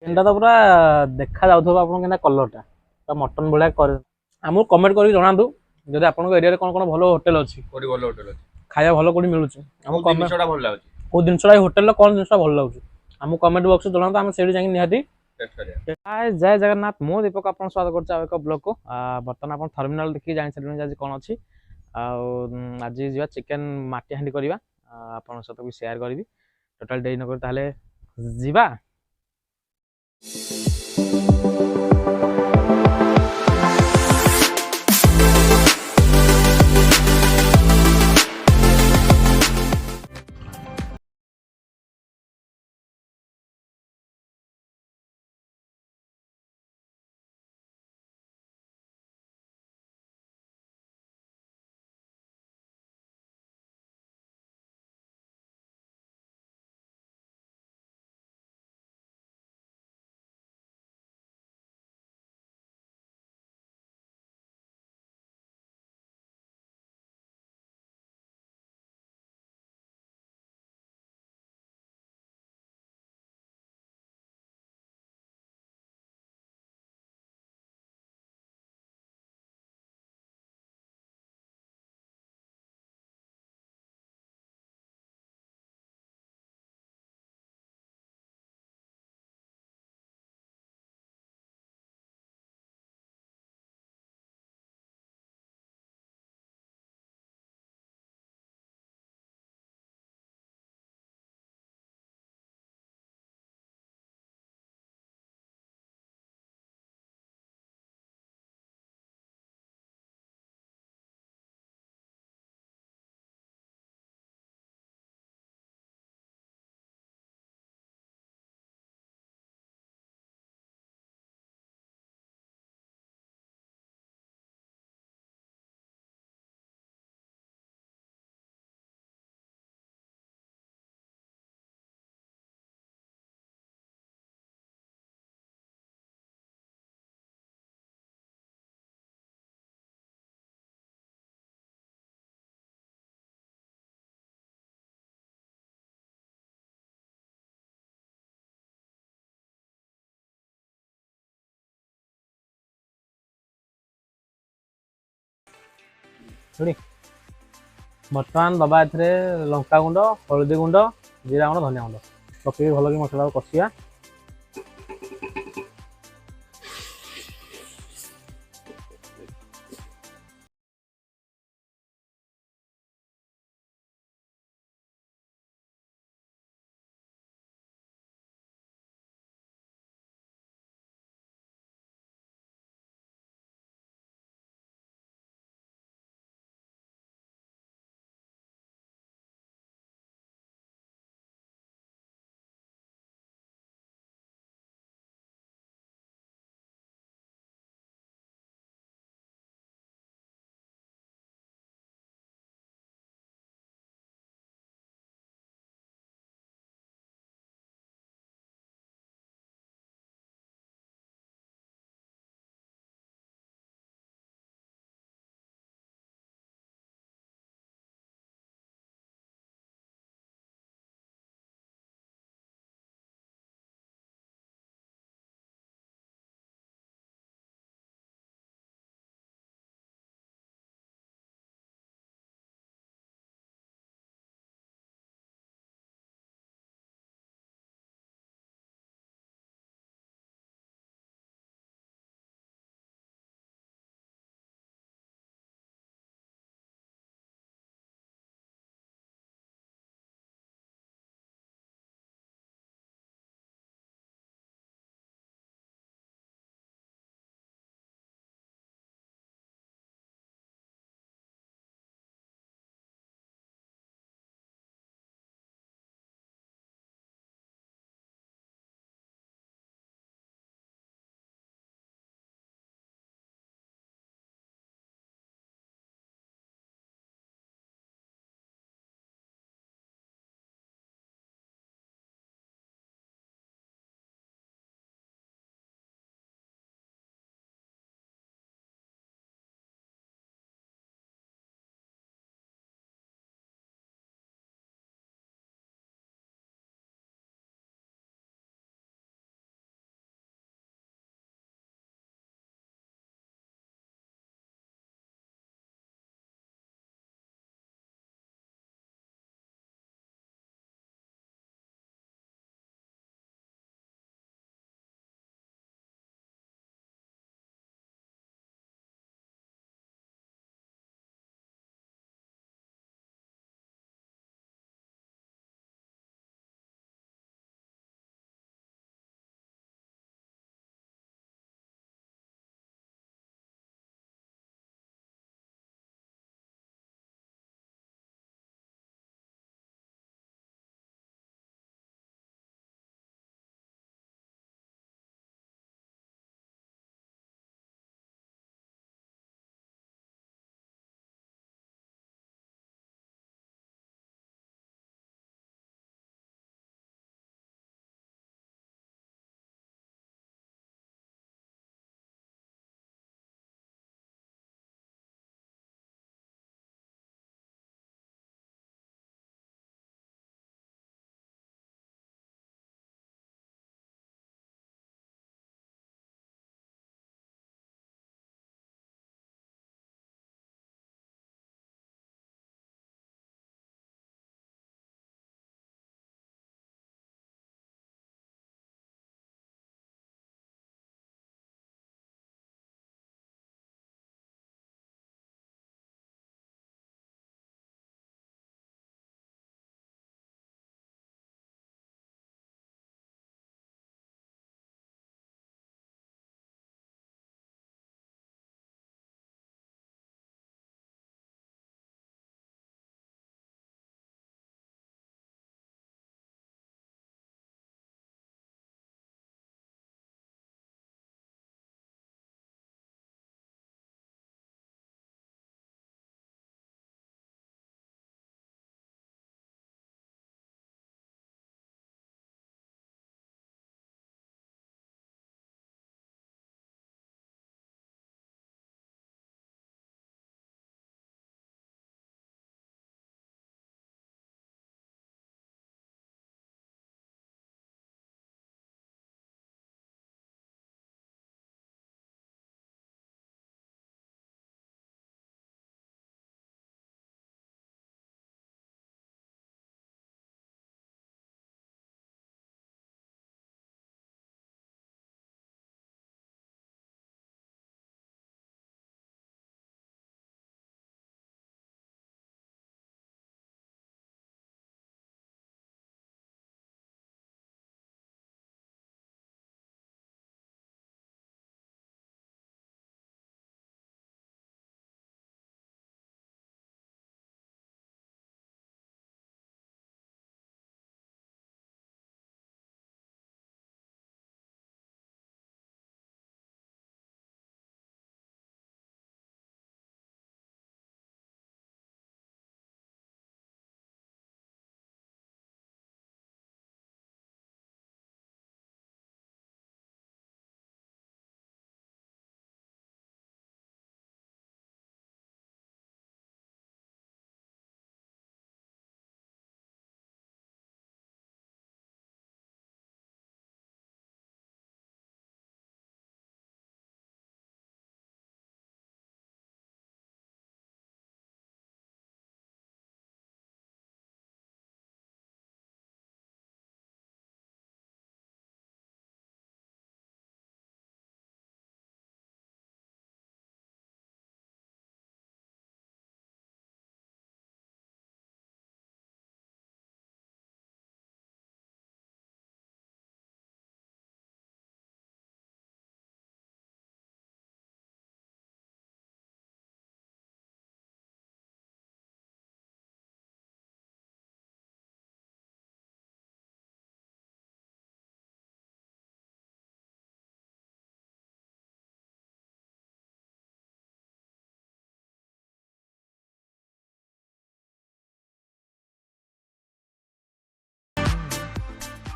ଏଟା ତ ପୁରା ଦେଖା ଯାଉଥିବ ଆପଣଙ୍କୁ କେନ୍ତା କଲରଟା ପୁରା ମଟନ ଭଳିଆ କରି ଆମକୁ କମେଣ୍ଟ କରିକି ଜଣାନ୍ତୁ ଯଦି ଆପଣଙ୍କ ଏରିଆରେ କଣ କଣ ଭଲ ହୋଟେଲ ଅଛି କୋଉଠି ଭଲ ହୋଟେଲ ଅଛି ଖାଇବା ଭଲ କୋଉଠି ମିଳୁଛି ଆମକୁ କୋଉ ଜିନିଷଟା ଭଲ ଲାଗୁଛି କୋଉ ଜିନିଷଟା ଏଇ ହୋଟେଲର କଣ ଜିନିଷଟା ଭଲ ଲାଗୁଛି ଆମକୁ କମେଣ୍ଟ ବକ୍ସରେ ଜଣାନ୍ତୁ ଆମେ ସେଇଠି ଯାଇକି ନିହାତି ଟେଷ୍ଟ କରିବା। ହାय ଜୟ ଜଗନ୍ନାଥ ମୁଁ ଦୀପକ ଆପଣଙ୍କୁ ସ୍ୱାଗତ କରୁଛି ଆଉ ଏକ ବ୍ଲଗକୁ ବର୍ତ୍ତମାନ ଆପଣ ଟର୍ମିନାଲ ଦେଖିକି ଜାଣିସାରିବେଣି ଆଜି କଣ ଅଛି ଆଉ ଆଜି ଯିବା ଚିକେନ ମାଟି ହାଣ୍ଡି କରିବା ଆପଣଙ୍କ ସହିତ ବି ସେୟାର କରିବି ଟୋଟାଲ ଡେରି ନକରି ତାହେଲେ ଯିବା। ଶୁଣି ବର୍ତ୍ତମାନ ଦବା ଏଥିରେ ଲଙ୍କା ଗୁଣ୍ଡ ହଳଦୀ ଗୁଣ୍ଡ ଜିରା ଗୁଣ୍ଡ ଧନିଆ ଗୁଣ୍ଡ ପକେଇକି ଭଲକି ମସଲାକୁ କଷିବା।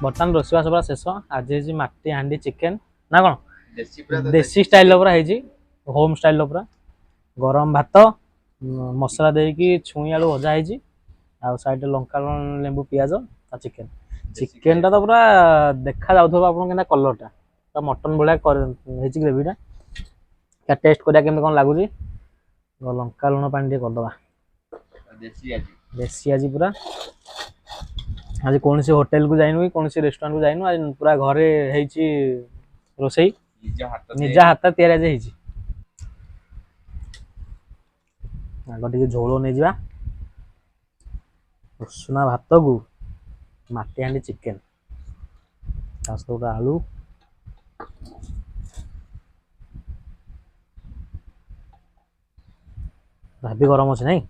ବର୍ତ୍ତମାନ ରୋଷେଇବାସ ପୁରା ଶେଷ। ଆଜି ହେଇଛି ମାଟି ହାଣ୍ଡି ଚିକେନ ନା କ'ଣ ଦେଶୀ ପୁରା ତ ଦେଶୀ ଷ୍ଟାଇଲର ପୁରା ହେଇଛି, ହୋମ୍ ଷ୍ଟାଇଲର ପୁରା। ଗରମ ଭାତ ମସଲା ଦେଇକି ଛୁଇଁ ଆଳୁ ଭଜା ହେଇଛି, ଆଉ ସାଇଡ଼ରେ ଲଙ୍କା ଲେମ୍ବୁ ପିଆଜ ଆଉ ଚିକେନ। ଚିକେନଟା ତ ପୁରା ଦେଖା ଯାଉଥିବ ଆପଣଙ୍କୁ କେମିତି କଲରଟା, ପୁରା ମଟନ ଭଳିଆ ହେଇଛି ଗ୍ରେଭିଟା। ଟେଷ୍ଟ କରିବା କେମିତି କ'ଣ ଲାଗୁଛି। ଲଙ୍କା ଲୁଣ ପାଣି ଟିକେ କରିଦେବା। ଦେଶୀ ଆଜି ପୁରା। ଆଜି କୌଣସି ହୋଟେଲକୁ ଯାଇନୁ କି କୌଣସି ରେଷ୍ଟୁରାଣ୍ଟକୁ ଯାଇନୁ, ଆଜି ପୁରା ଘରେ ହେଇଛି ରୋଷେଇ, ନିଜ ହାତ ତିଆରି ଆଜି ହେଇଛି। ଆଗ ଟିକେ ଝୋଳ ନେଇଯିବା। ଉଷୁନା ଭାତକୁ ମାଟି ହାଣ୍ଡି ଚିକେନ, ତା ସହିତ ଗୋଟେ ଆଳୁ, ଭାବି ଗରମ ଅଛି ନାଇଁ।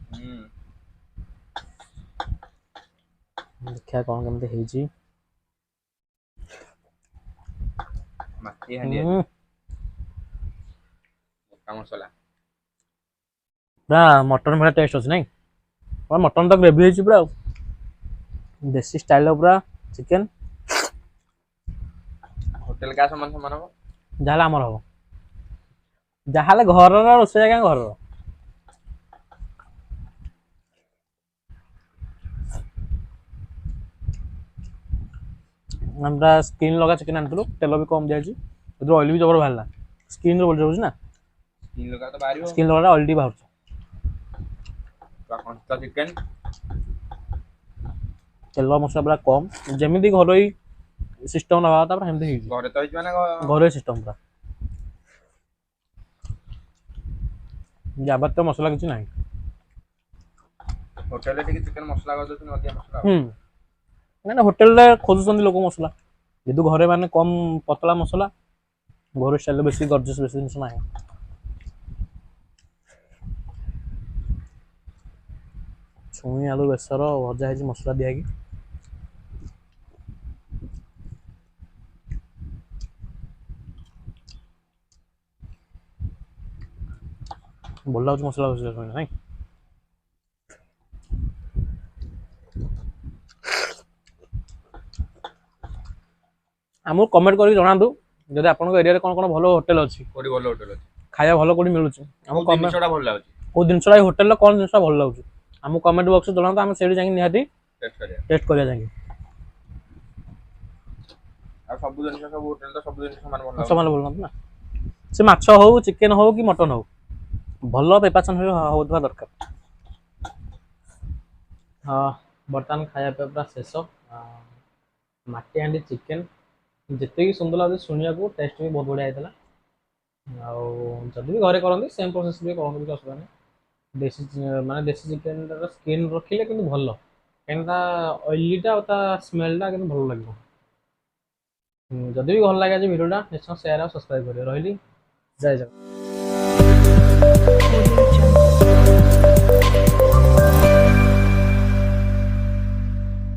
ଦେଖିବା କ'ଣ କେମିତି ହେଇଛି। ମାଟି ହାଣ୍ଡି ମସଲା ପୁରା ମଟନ ଭଳିଆ ଟେଷ୍ଟ ଅଛି ନାଇଁ। ମଟନ ତ ଗ୍ରେଭି ହେଇଛି ପୁରା, ଆଉ ଦେଶୀ ଷ୍ଟାଇଲର ପୁରା ଚିକେନ। ହୋଟେଲ କାହା ସମାନ ସମାନ ହବ, ଯାହାହେଲେ ଆମର ହବ, ଯାହାହେଲେ ଘରର ରୋଷେଇ ଆଜ୍ଞା ଘରର। আমরা স্কিন লଗା ଚିକେନ ଆଣିଥିଲୁ, ତେଲ ବି କମ୍ ଦିଆଯାଇଛି, ଏଥିରୁ ଅଏଲ ବି ଜବର ବାହାରିଲା। ସ୍କିନ୍ରେ ବୋଲି ରହୁଛି ନା, ସ୍କିନ୍ ଲଗାଟା ଅଏଲ ଟିକେ ବାହାରୁଛି। ତେଲ ମସଲା ପୁରା କମ୍, ଯେମିତି ଘରୋଇ ସିଷ୍ଟମ ନେବା କଥା ପୁରା ସେମିତି ହେଇଛି। ଘରେ ତ ହେଇଛି ମାନେ ଘରୋଇ ସିଷ୍ଟମ ପୁରା, ଯାବତୀୟ ମସଲା କିଛି ନାହିଁ। ହୋଟେଲରେ ଟିକେ ଚିକେନ ମସଲା କରିଦେଉଛନ୍ତି ଅଧିକା ମସଲା। ମାନେ ହୋଟେଲରେ ଖୋଜୁଛନ୍ତି ଲୋକ ମସଲା, କିନ୍ତୁ ଘରେ ମାନେ କମ ପତଳା ମସଲା, ଘରୋଇ ଷ୍ଟାଇଲରେ ବେଶୀ ଗର୍ଜେସ୍ ବେଶୀ ଜିନିଷ ନାହିଁ। ଛୁଇଁ ଆଳୁ ବେସର ଭଜା ହେଇଛି ମସଲା ଦିଆହେଇକି। ଭଲ ଲାଗୁଛି ମସଲା ନାଇଁ। ଆମକୁ କମେଣ୍ଟ କରିକି ଜଣାନ୍ତୁ ଯଦି ଆପଣଙ୍କ ଏରିଆରେ କ'ଣ କ'ଣ ଭଲ ହୋଟେଲ ଅଛି, କୋଉଠି ଭଲ ହୋଟେଲ ଅଛି, ଖାଇବା ଭଲ କୋଉଠି ମିଳୁଛି, ଆମକୁ ଜିନିଷଟା ଭଲ ଲାଗୁଛି, କୋଉ ଜିନିଷଟା ଏଇ ହୋଟେଲରେ କ'ଣ ଜିନିଷଟା ଭଲ ଲାଗୁଛି ଆମକୁ କମେଣ୍ଟ ବକ୍ସରେ ଜଣାନ୍ତୁ। ଆମେ ସେଇଠି ଯାଇକି ନିହାତି ଟେଷ୍ଟ କରିବା ଯାଇକି। ଆଉ ସବୁ ଜିନିଷ ସବୁ ହୋଟେଲ ତ ସବୁ ଜିନିଷ ସମାନ ଭଲ ଲାଗୁଛି ନା, ସେ ମାଛ ହଉ ଚିକେନ ହଉ କି ମଟନ ହଉ, ଭଲ ପ୍ରିପାରେସନ ହଉଥିବା ଦରକାର। ହଁ, ବର୍ତ୍ତମାନ ଖାଇବା ପିଇବା ପୁରା ଶେଷ। ମାଟି ହାଣ୍ଡି ଚିକେନ ଯେତିକି ସୁନ୍ଦର ଲାଗୁଛି ଶୁଣିବାକୁ, ଟେଷ୍ଟ ବି ବହୁତ ବଢ଼ିଆ ହେଇଥିଲା। ଆଉ ଯଦି ବି ଘରେ କରନ୍ତି ସେମ୍ ପ୍ରୋସେସ୍ ବି କରନ୍ତୁ, କିଛି ଅସୁବିଧା ନାହିଁ। ଦେଶୀ ଚିକେନର ସ୍କିନ୍ ରଖିଲେ କିନ୍ତୁ ଭଲ, କାହିଁକି ତା ଅଏଲିଟା ଆଉ ତା ସ୍ମେଲଟା କିନ୍ତୁ ଭଲ ଲାଗିବ। ଯଦି ବି ଭଲ ଲାଗେ ଆଜି ଭିଡ଼ିଓଟା ନିଶ୍ଚୟ ସେୟାର ଆଉ ସବସ୍କ୍ରାଇବ୍ କରିବେ। ରହିଲି, ଜୟ ଜଗନ୍ନାଥ।